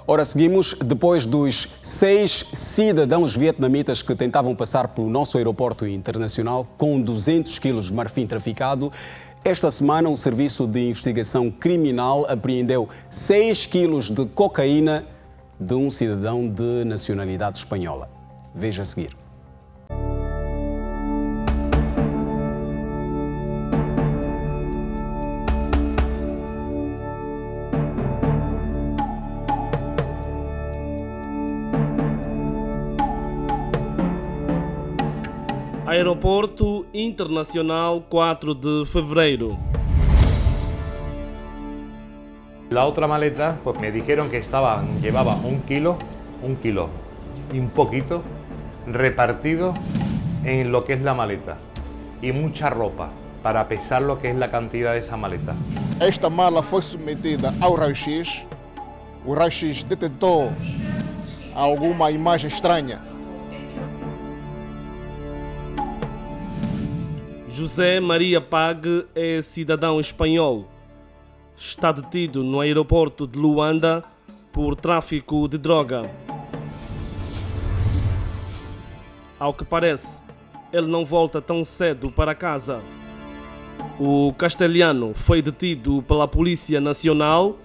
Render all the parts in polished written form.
Ora, seguimos. Depois dos 6 cidadãos vietnamitas que tentavam passar pelo nosso aeroporto internacional com 200 quilos de marfim traficado, esta semana o Serviço de Investigação Criminal apreendeu 6 quilos de cocaína de um cidadão de nacionalidade espanhola. Veja a seguir. Aeroporto Internacional 4 de febrero. La otra maleta, pues me dijeron que llevaba un kilo y un poquito repartido en lo que es la maleta y mucha ropa para pesar lo que es la cantidad de esa maleta. Esta mala foi submetida ao raio-x. O raio-x detectou alguma imagem estranha. José Maria Pague é cidadão espanhol. Está detido no aeroporto de Luanda por tráfico de droga. Ao que parece, ele não volta tão cedo para casa. O castelhano foi detido pela Polícia Nacional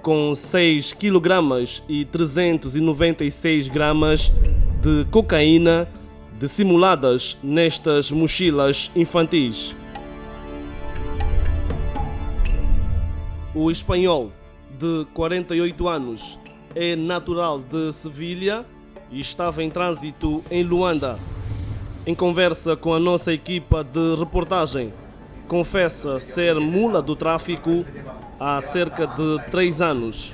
com 6 kg e 396 gramas de cocaína dissimuladas nestas mochilas infantis. O espanhol, de 48 anos, é natural de Sevilha e estava em trânsito em Luanda. Em conversa com a nossa equipa de reportagem, confessa ser mula do tráfico há cerca de 3 anos.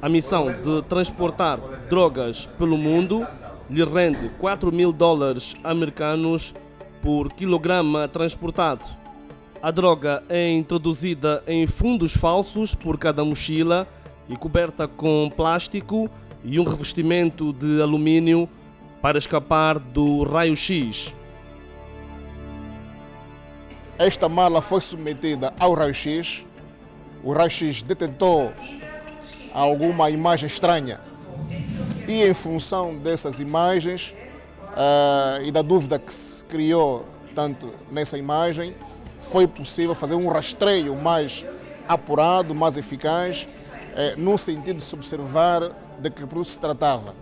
A missão de transportar drogas pelo mundo lhe rende $4.000 americanos por quilograma transportado. A droga é introduzida em fundos falsos por cada mochila e coberta com plástico e um revestimento de alumínio para escapar do raio-x. Esta mala foi submetida ao raio-x. O raio-x detectou alguma imagem estranha. E em função dessas imagens e da dúvida que se criou tanto nessa imagem, foi possível fazer um rastreio mais apurado, mais eficaz, no sentido de se observar de que produto se tratava.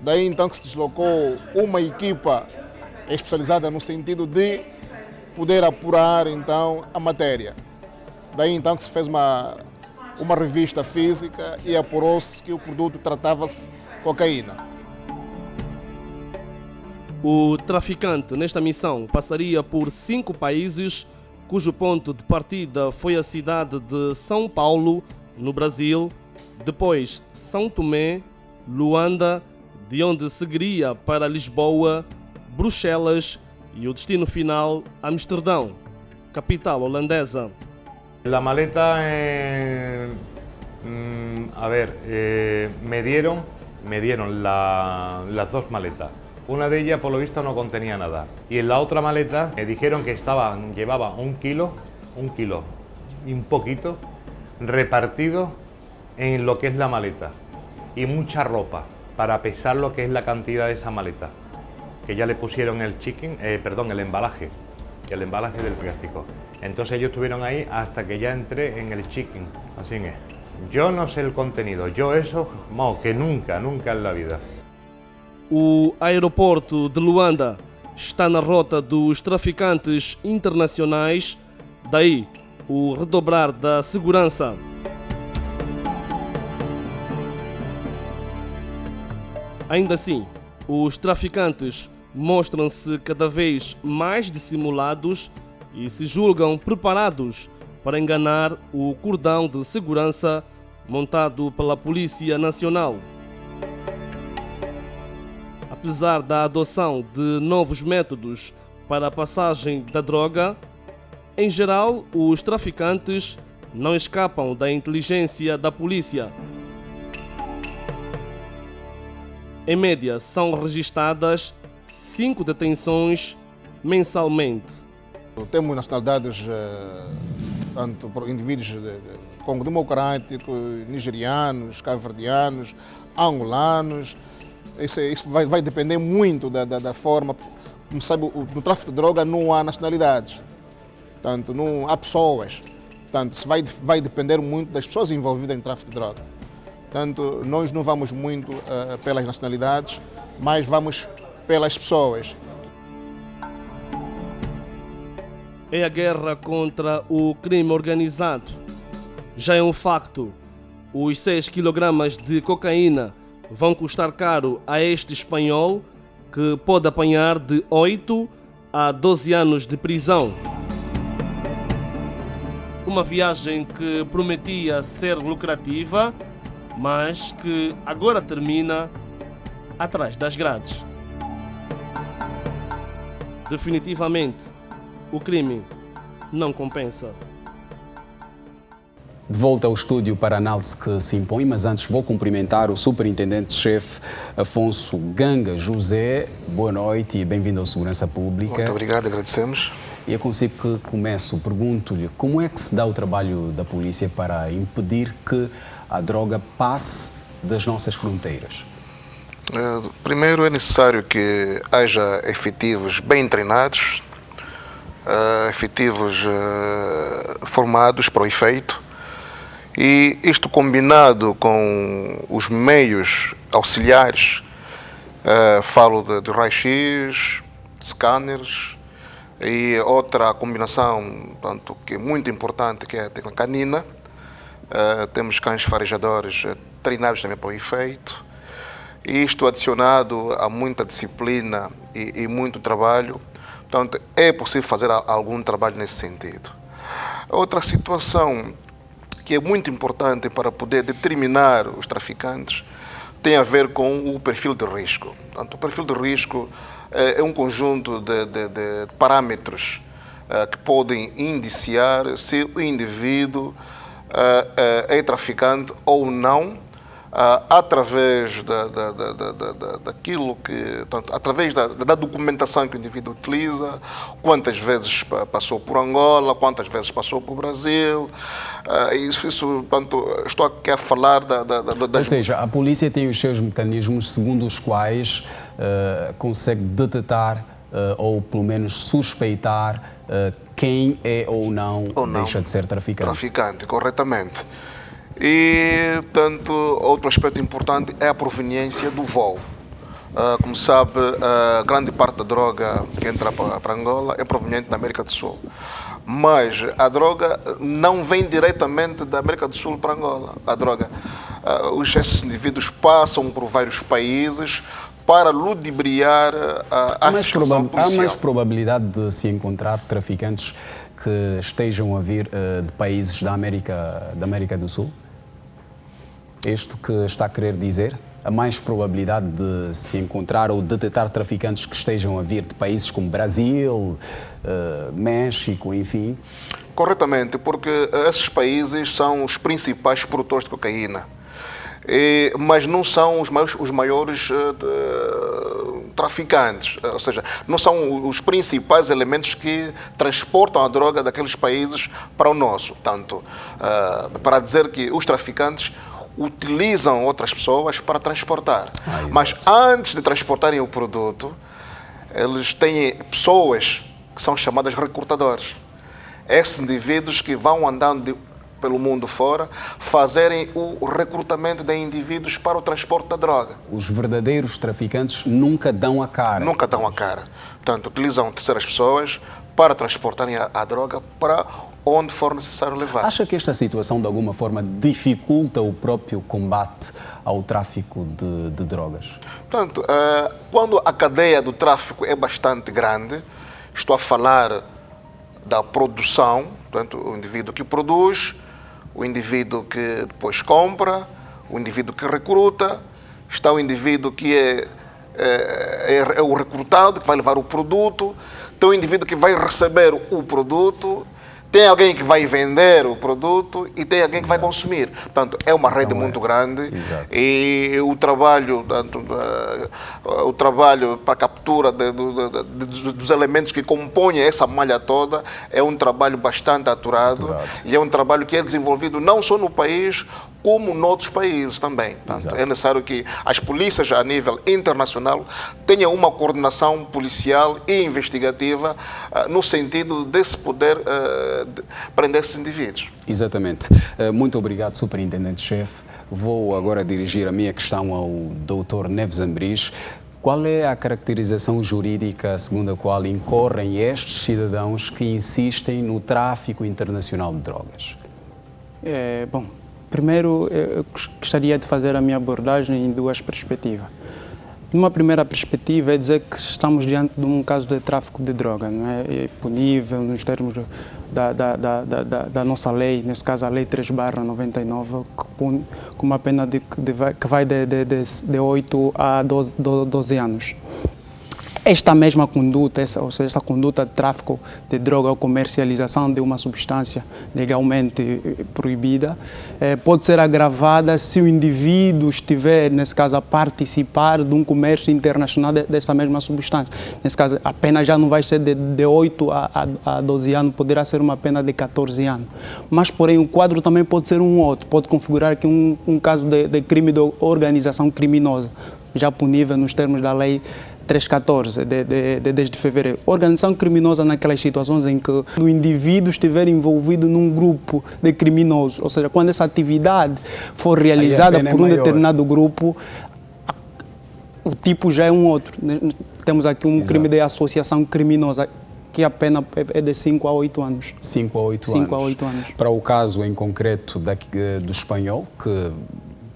Daí então que se deslocou uma equipa especializada no sentido de poder apurar então a matéria. Daí então que se fez uma revista física e apurou-se que o produto tratava-se cocaína. O traficante nesta missão passaria por 5 países, cujo ponto de partida foi a cidade de São Paulo, no Brasil, depois São Tomé, Luanda, de onde seguiria para Lisboa, Bruxelas e o destino final, Amsterdão, capital holandesa. La maleta, me dieron las dos maletas. Una de ellas, por lo visto, no contenía nada. Y en la otra maleta me dijeron que llevaba un kilo y un poquito repartido en lo que es la maleta y mucha ropa para pesar lo que es la cantidad de esa maleta. Que ya le pusieron el embalaje del plástico. Entonces ellos estuvieron ahí hasta que ya entré en el chicken, así es. Yo no sé el contenido, yo eso, que nunca en la vida. O aeroporto de Luanda está na rota dos traficantes internacionais, daí o redobrar da segurança. Ainda assim, os traficantes mostram-se cada vez mais dissimulados e se julgam preparados para enganar o cordão de segurança montado pela Polícia Nacional. Apesar da adoção de novos métodos para a passagem da droga, em geral, os traficantes não escapam da inteligência da polícia. Em média, são registadas 5 detenções mensalmente. Temos nacionalidades, tanto por indivíduos Congo Democrático, nigerianos, cabo-verdianos, angolanos. Isso vai depender muito da forma. Como sabe, no tráfico de droga não há nacionalidades, portanto, não há pessoas. Portanto, isso vai depender muito das pessoas envolvidas no tráfico de droga. Portanto, nós não vamos muito pelas nacionalidades, mas vamos pelas pessoas. É a guerra contra o crime organizado. Já é um facto, os 6 kg de cocaína vão custar caro a este espanhol, que pode apanhar de 8 a 12 anos de prisão. Uma viagem que prometia ser lucrativa, mas que agora termina atrás das grades. Definitivamente, o crime não compensa. De volta ao estúdio para a análise que se impõe, mas antes vou cumprimentar o superintendente-chefe Afonso Ganga José. Boa noite e bem-vindo ao Segurança Pública. Muito obrigado, agradecemos. E eu consigo que começo, pergunto-lhe, como é que se dá o trabalho da polícia para impedir que a droga passe das nossas fronteiras? Primeiro é necessário que haja efetivos bem treinados, efetivos formados para o efeito, e isto combinado com os meios auxiliares, falo de raio-x, scanners e outra combinação, portanto, que é muito importante, que é a técnica canina. Temos cães farejadores treinados também para o efeito. E isto adicionado a muita disciplina e muito trabalho, portanto, é possível fazer algum trabalho nesse sentido. Outra situação que é muito importante para poder determinar os traficantes tem a ver com o perfil de risco. Portanto, o perfil de risco é um conjunto de parâmetros que podem indiciar se o indivíduo é traficante ou não, através daquilo que, portanto, através da documentação que o indivíduo utiliza, quantas vezes passou por Angola, quantas vezes passou por Brasil. Isso, portanto, estou aqui a falar Ou seja, a polícia tem os seus mecanismos segundo os quais consegue detectar ou pelo menos suspeitar quem é ou não deixa de ser traficante. Traficante, corretamente. E, portanto, outro aspecto importante é a proveniência do voo. Como sabe, grande parte da droga que entra para Angola é proveniente da América do Sul. Mas a droga não vem diretamente da América do Sul para Angola. A droga, esses indivíduos passam por vários países para ludibriar a fiscalização policial. Há mais probabilidade de se encontrar traficantes que estejam a vir de países da América do Sul? Isto que está a querer dizer? Há mais probabilidade de se encontrar ou detectar traficantes que estejam a vir de países como Brasil, México, enfim? Corretamente, porque esses países são os principais produtores de cocaína, mas não são os maiores traficantes, ou seja, não são os principais elementos que transportam a droga daqueles países para o nosso. Tanto para dizer que os traficantes utilizam outras pessoas para transportar. Mas antes de transportarem o produto, eles têm pessoas que são chamadas recrutadores. Esses indivíduos que vão andando pelo mundo fora, fazerem o recrutamento de indivíduos para o transporte da droga. Os verdadeiros traficantes nunca dão a cara. Nunca dão a cara. Portanto, utilizam terceiras pessoas para transportarem a droga para onde for necessário levar. Acha que esta situação, de alguma forma, dificulta o próprio combate ao tráfico de drogas? Portanto, quando a cadeia do tráfico é bastante grande, estou a falar da produção, portanto, o indivíduo que produz, o indivíduo que depois compra, o indivíduo que recruta, está o indivíduo que é o recrutado, que vai levar o produto, tem o indivíduo que vai receber o produto, tem alguém que vai vender o produto e tem alguém que vai consumir. Portanto, é uma rede muito grande. Exato. E o trabalho, o trabalho para a captura dos elementos que compõem essa malha toda é um trabalho bastante aturado. E é um trabalho que é desenvolvido não só no país, como noutros países também. Portanto, é necessário que as polícias a nível internacional tenham uma coordenação policial e investigativa no sentido de se poder prender esses indivíduos. Exatamente. Muito obrigado, Superintendente-Chefe. Vou agora dirigir a minha questão ao Dr. Neves Ambris. Qual é a caracterização jurídica segundo a qual incorrem estes cidadãos que insistem no tráfico internacional de drogas? Bom, primeiro eu gostaria de fazer a minha abordagem em duas perspectivas. Uma primeira perspectiva é dizer que estamos diante de um caso de tráfico de droga, não é? É punível nos termos da nossa lei, nesse caso a Lei 3/99, que pune com uma pena que vai de 8 a 12 anos. Esta mesma conduta, ou seja, esta conduta de tráfico de droga ou comercialização de uma substância legalmente proibida, pode ser agravada se o indivíduo estiver, nesse caso, a participar de um comércio internacional dessa mesma substância. Nesse caso, a pena já não vai ser de 8 a 12 anos, poderá ser uma pena de 14 anos. Mas, porém, o quadro também pode ser um outro, pode configurar aqui um caso de crime de organização criminosa, já punível nos termos da Lei 314, de 10 de fevereiro. Organização criminosa naquelas situações em que o indivíduo estiver envolvido num grupo de criminosos, ou seja, quando essa atividade for realizada por um determinado grupo, o tipo já é um outro. Temos aqui um crime de associação criminosa, que a pena é de 5 a 8 anos. 5 a 8 anos. Para o caso em concreto do espanhol, que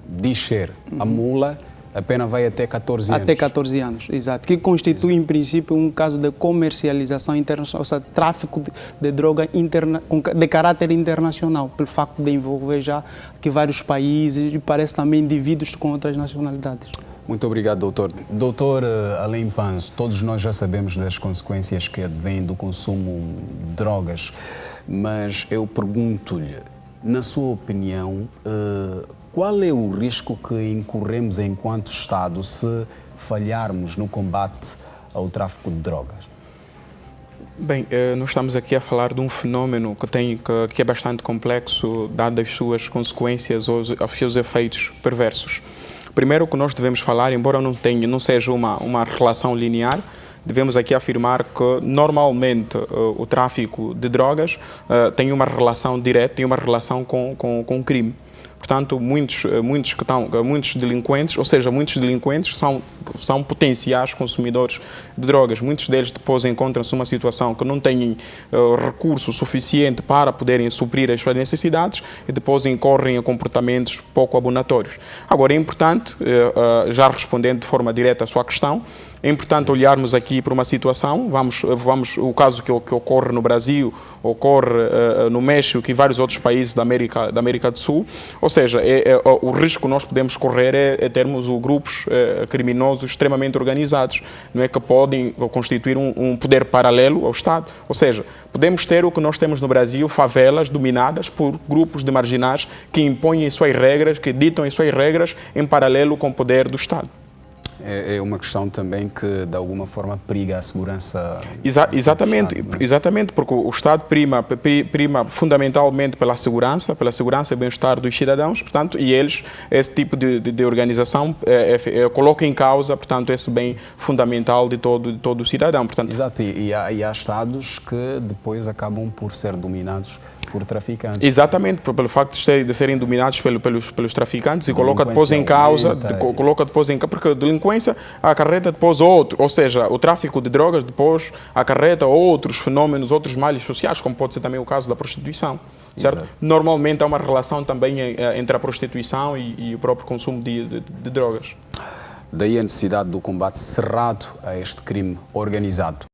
diz ser a mula, a pena vai até 14 anos. Até 14 anos, exato. Que constitui, em princípio, um caso de comercialização internacional, ou seja, tráfico de droga de caráter internacional, pelo facto de envolver já que vários países e parece também indivíduos com outras nacionalidades. Muito obrigado, doutor. Doutor Alain Panzo, todos nós já sabemos das consequências que advêm do consumo de drogas, mas eu pergunto-lhe, na sua opinião, qual é o risco que incorremos enquanto Estado se falharmos no combate ao tráfico de drogas? Bem, nós estamos aqui a falar de um fenómeno que é bastante complexo, dadas as suas consequências ou os seus efeitos perversos. Primeiro, o que nós devemos falar, embora não seja uma relação linear, devemos aqui afirmar que, normalmente, o tráfico de drogas tem uma relação direta, tem uma relação com o crime. Portanto, muitos delinquentes, ou seja, muitos delinquentes são potenciais consumidores de drogas. Muitos deles depois encontram-se numa situação que não têm recurso suficiente para poderem suprir as suas necessidades e depois incorrem em comportamentos pouco abonatórios. Agora, é importante, já respondendo de forma direta à sua questão, é importante olharmos aqui para uma situação, o caso que ocorre no Brasil, ocorre no México e vários outros países da América do Sul, ou seja, o risco que nós podemos correr é termos grupos criminosos extremamente organizados, não é, que podem constituir um poder paralelo ao Estado, ou seja, podemos ter o que nós temos no Brasil, favelas dominadas por grupos de marginais que impõem as suas regras, que ditam as suas regras em paralelo com o poder do Estado. É uma questão também que, de alguma forma, periga a segurança. Exatamente, porque o Estado prima fundamentalmente pela segurança e bem-estar dos cidadãos, portanto, e eles, esse tipo de organização, coloca em causa, portanto, esse bem fundamental de todo o cidadão. Portanto, exato, e há Estados que depois acabam por ser dominados por traficantes. Exatamente, pelo facto de serem dominados pelos traficantes e coloca depois em causa, porque a delinquência acarreta depois ou seja, o tráfico de drogas depois acarreta outros fenómenos, outros males sociais, como pode ser também o caso da prostituição. Certo? Normalmente há uma relação também entre a prostituição e o próprio consumo de drogas. Daí a necessidade do combate cerrado a este crime organizado.